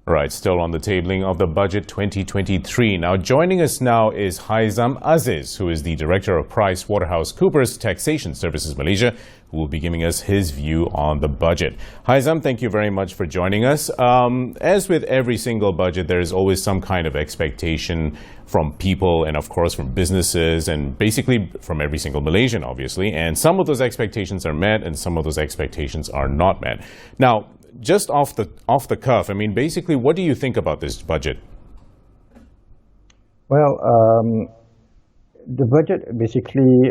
Right, still on the tabling of the Budget 2023. Now, joining us now is Haizam Aziz, who is the Director of PricewaterhouseCoopers Taxation Services Malaysia, who will be giving us his view on the budget. Haizam, thank you very much for joining us. As with every single budget, there is always some kind of expectation from people and, of course, from businesses and basically from every single Malaysian, obviously. And some of those expectations are met and some of those expectations are not met. Now, just off the cuff, I mean, basically, what do you think about this budget? Well, the budget basically,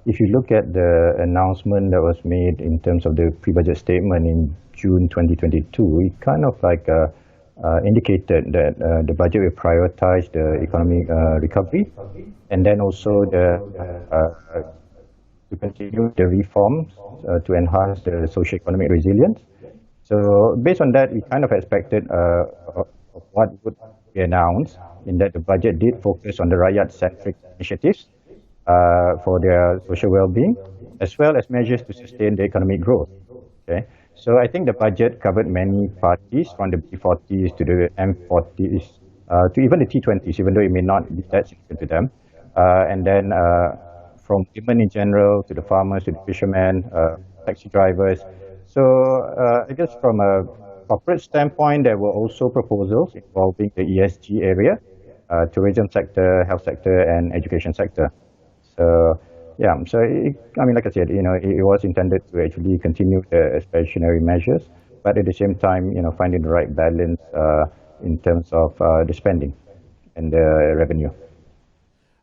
if you look at the announcement that was made in terms of the pre-budget statement in June 2022, it kind of like indicated that the budget will prioritize the economic recovery, and then also to continue the reforms to enhance the socio-economic resilience. So based on that, we kind of expected what would be announced, in that the budget did focus on the rakyat-centric initiatives for their social well-being, as well as measures to sustain the economic growth. Okay, so I think the budget covered many parties, from the B40s to the M40s to even the T20s, even though it may not be that significant to them, and then from women in general to the farmers to the fishermen, taxi drivers. So I guess from a corporate standpoint, there were also proposals involving the ESG area, tourism sector, health sector, and education sector. So yeah, so I mean, like I said, you know, it was intended to actually continue the expansionary measures, but at the same time, you know, finding the right balance in terms of the spending and the revenue.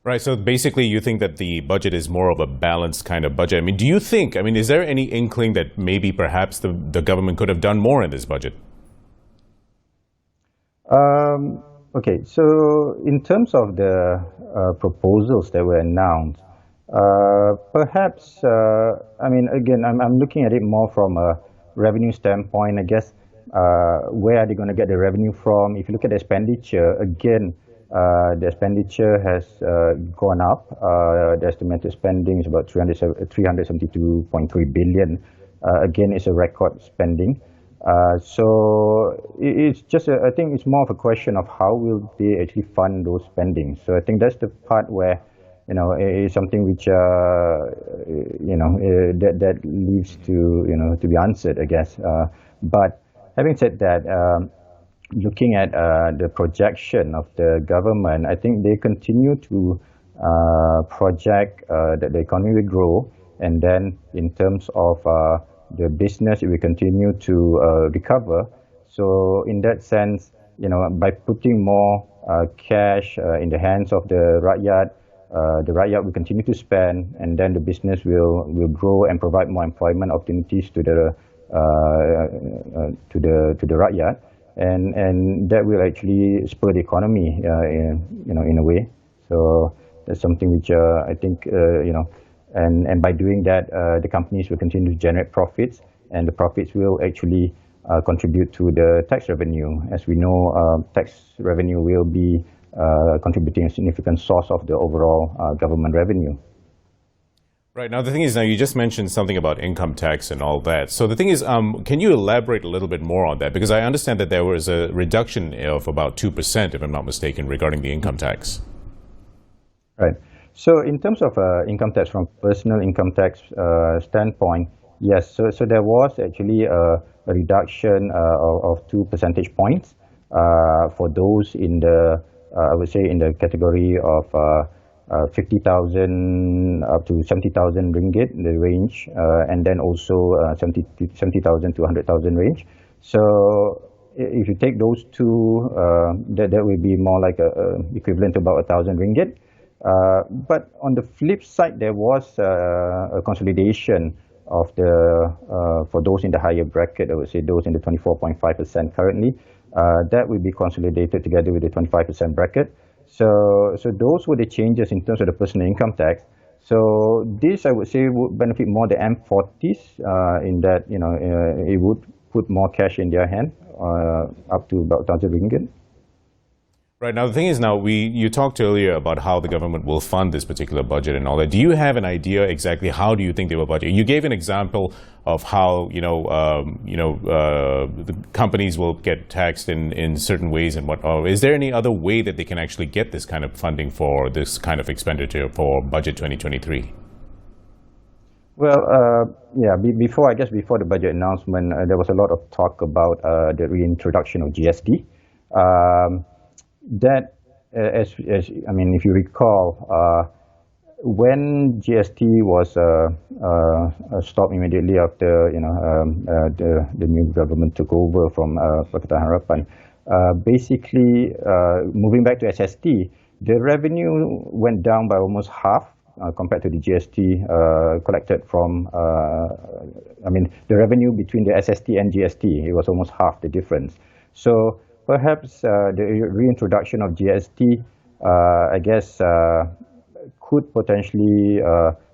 Right, so basically you think that the budget is more of a balanced kind of budget. I mean, do you think, I mean, is there any inkling that maybe perhaps the government could have done more in this budget? Okay, so in terms of the proposals that were announced, perhaps, I mean, again, I'm looking at it more from a revenue standpoint, I guess. Where are they going to get the revenue from? If you look at the expenditure, again, the expenditure has gone up. The estimated spending is about 372.3 billion. Again, it's a record spending. So it's just, I think it's more of a question of how will they actually fund those spendings. So I think that's the part where, you know, it's something which, you know, that leaves to, you know, to be answered, I guess. But having said that, looking at the projection of the government, I think they continue to project that the economy will grow, and then in terms of the business, it will continue to recover. So in that sense, you know, by putting more cash in the hands of the rakyat will continue to spend, and then the business will grow and provide more employment opportunities to the rakyat. And that will actually spur the economy, you know, in a way. So that's something which I think, you know, and by doing that, the companies will continue to generate profits, and the profits will actually contribute to the tax revenue. As we know, tax revenue will be contributing a significant source of the overall government revenue. Right. Now, the thing is, now you just mentioned something about income tax and all that. So the thing is, can you elaborate a little bit more on that? Because I understand that there was a reduction of about 2%, if I'm not mistaken, regarding the income tax. Right. So in terms of income tax, from personal income tax standpoint, yes. So there was actually a reduction of 2 percentage points for those in the, I would say, in the category of 50,000 up to 70,000 ringgit, the range, and then also 70,000 to 100,000 range. So if you take those two, that will be more like equivalent to about 1,000 ringgit. But on the flip side, there was a consolidation of the for those in the higher bracket. I would say those in the 24.5% currently. That will be consolidated together with the 25% bracket. So those were the changes in terms of the personal income tax. So this, I would say, would benefit more the M40s in that, you know, it would put more cash in their hand, up to about 1,000 ringgit. Right. Now, the thing is you talked earlier about how the government will fund this particular budget and all that. Do you have an idea exactly how do you think they will budget? You gave an example of how, the companies will get taxed in certain ways and what. Is there any other way that they can actually get this kind of funding for this kind of expenditure for Budget 2023? Well, before before the budget announcement, there was a lot of talk about the reintroduction of GST. If you recall, when GST was stopped immediately after the new government took over from Pakatan Harapan, basically moving back to SST, the revenue went down by almost half compared to the GST collected from. The revenue between the SST and GST, it was almost half the difference. So perhaps the reintroduction of GST, could potentially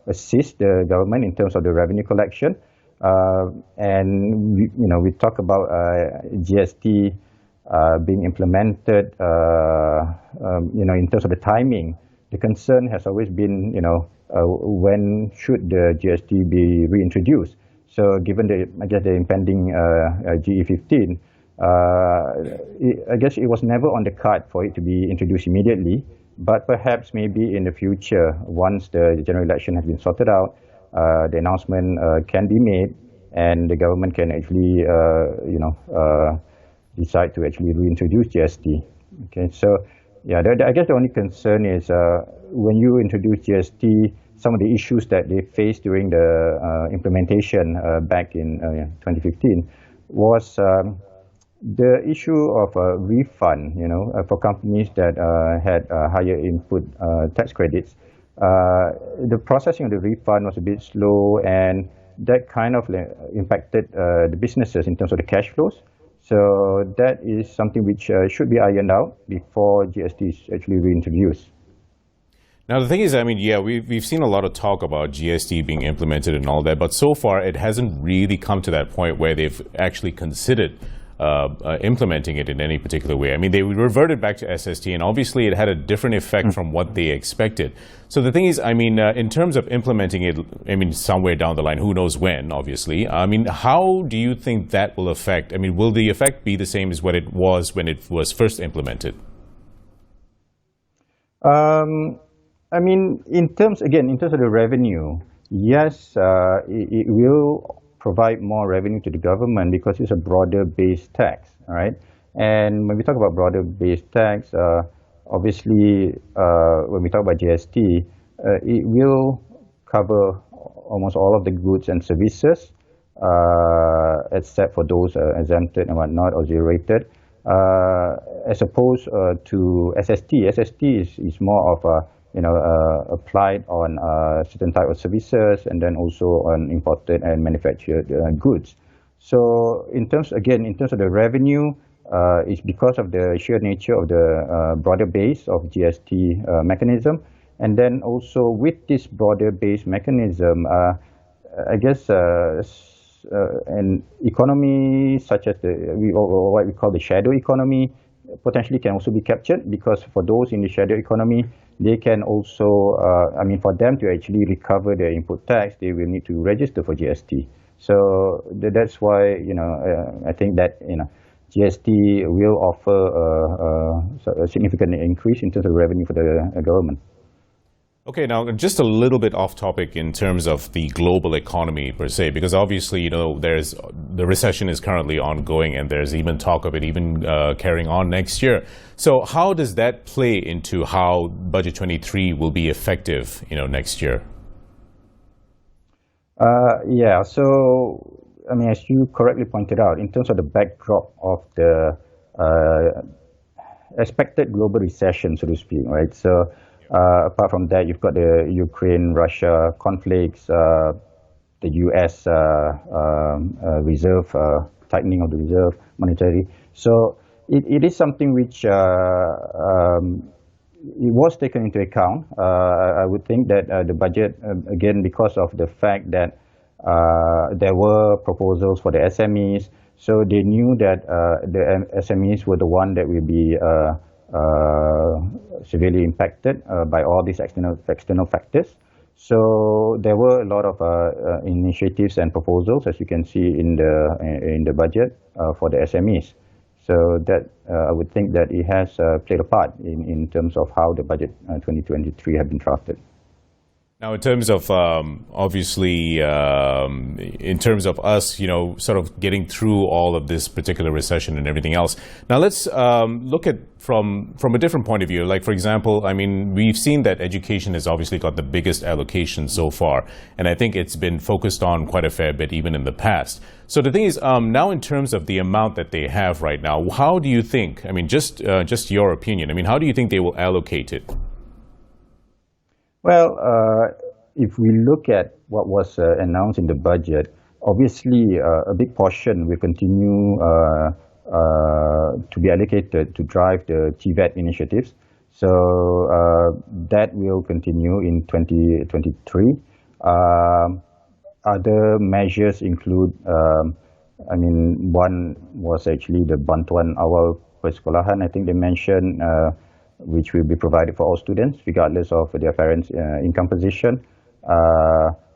assist the government in terms of the revenue collection. We talk about GST being implemented, in terms of the timing. The concern has always been, when should the GST be reintroduced? So given the impending GE15, it was never on the card for it to be introduced immediately, but perhaps maybe in the future, once the general election has been sorted out, the announcement can be made and the government can actually, decide to actually reintroduce GST. Okay, so the only concern is when you introduce GST, some of the issues that they faced during the implementation back in 2015 was the issue of a refund, for companies that had higher input tax credits. The processing of the refund was a bit slow, and that kind of impacted the businesses in terms of the cash flows. So that is something which should be ironed out before GST is actually reintroduced. Now, the thing is, we've seen a lot of talk about GST being implemented and all that, but so far it hasn't really come to that point where they've actually considered implementing it in any particular way. They reverted back to SST, and obviously it had a different effect from what they expected. So the thing is, in terms of implementing it, somewhere down the line, who knows when, obviously, how do you think that will affect? Will the effect be the same as what it was when it was first implemented? In terms of the revenue, yes, it will provide more revenue to the government because it's a broader base tax, all right? And when we talk about broader base tax, obviously, when we talk about GST, it will cover almost all of the goods and services, except for those exempted and whatnot or zero rated, as opposed to SST. SST is more of a applied on certain type of services and then also on imported and manufactured goods. So in terms of the revenue, it's because of the sheer nature of the broader base of GST mechanism. And then also with this broader base mechanism, an economy such as what we call the shadow economy potentially can also be captured, because for those in the shadow economy, they can also, for them to actually recover their input tax, they will need to register for GST. So that's why, I think that, GST will offer a significant increase in terms of revenue for the government. Okay, now just a little bit off topic in terms of the global economy per se, because obviously, there's the recession is currently ongoing and there's even talk of it even carrying on next year. So how does that play into how Budget 23 will be effective, next year? So, as you correctly pointed out, in terms of the backdrop of the expected global recession, so to speak, right? So, apart from that, you've got the Ukraine-Russia conflicts, the U.S. reserve, tightening of the reserve monetary. So it is something which it was taken into account. I would think that the budget, again, because of the fact that there were proposals for the SMEs, so they knew that the SMEs were the one that will be severely impacted by all these external factors. So there were a lot of initiatives and proposals, as you can see in the budget for the SMEs. So that I would think that it has played a part in terms of how the budget 2023 have been drafted. Now, in terms of obviously, in terms of us, sort of getting through all of this particular recession and everything else. Now, let's look at from a different point of view. Like, for example, I mean, we've seen that education has obviously got the biggest allocation so far, and I think it's been focused on quite a fair bit even in the past. So the thing is, now in terms of the amount that they have right now, how do you think? I mean, just your opinion. I mean, how do you think they will allocate it? Well, if we look at what was announced in the budget, obviously a big portion will continue to be allocated to drive the TVET initiatives. So that will continue in 2023. Other measures include, one was actually the Bantuan Awal Persekolahan, I think they mentioned, which will be provided for all students, regardless of their parents' income position.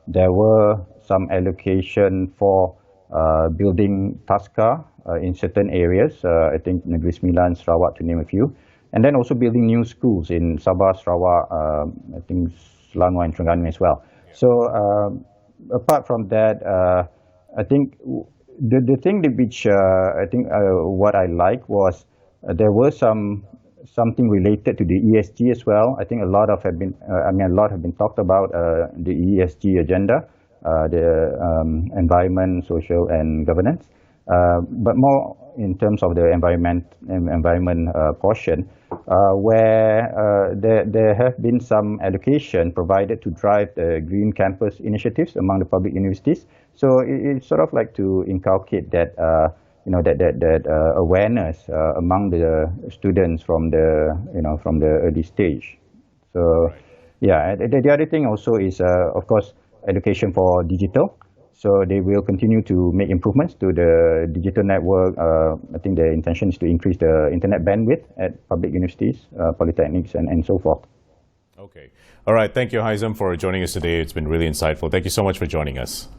There were some allocation for building TASCA in certain areas, I think Negeri Sembilan, Sarawak, to name a few. And then also building new schools in Sabah, Sarawak, I think Selangor and Terengganu as well. So apart from that, I think the thing which what I like was there were something related to the ESG as well. I think a lot have been talked about the ESG agenda, the environment, social, and governance. But more in terms of the environment portion, where there have been some allocation provided to drive the green campus initiatives among the public universities. So it's sort of like to inculcate that. That awareness among the students from the early stage. So, yeah, the other thing also is, of course, education for digital. So they will continue to make improvements to the digital network. I think the intention is to increase the internet bandwidth at public universities, polytechnics, and so forth. Okay. All right. Thank you, Haizam, for joining us today. It's been really insightful. Thank you so much for joining us.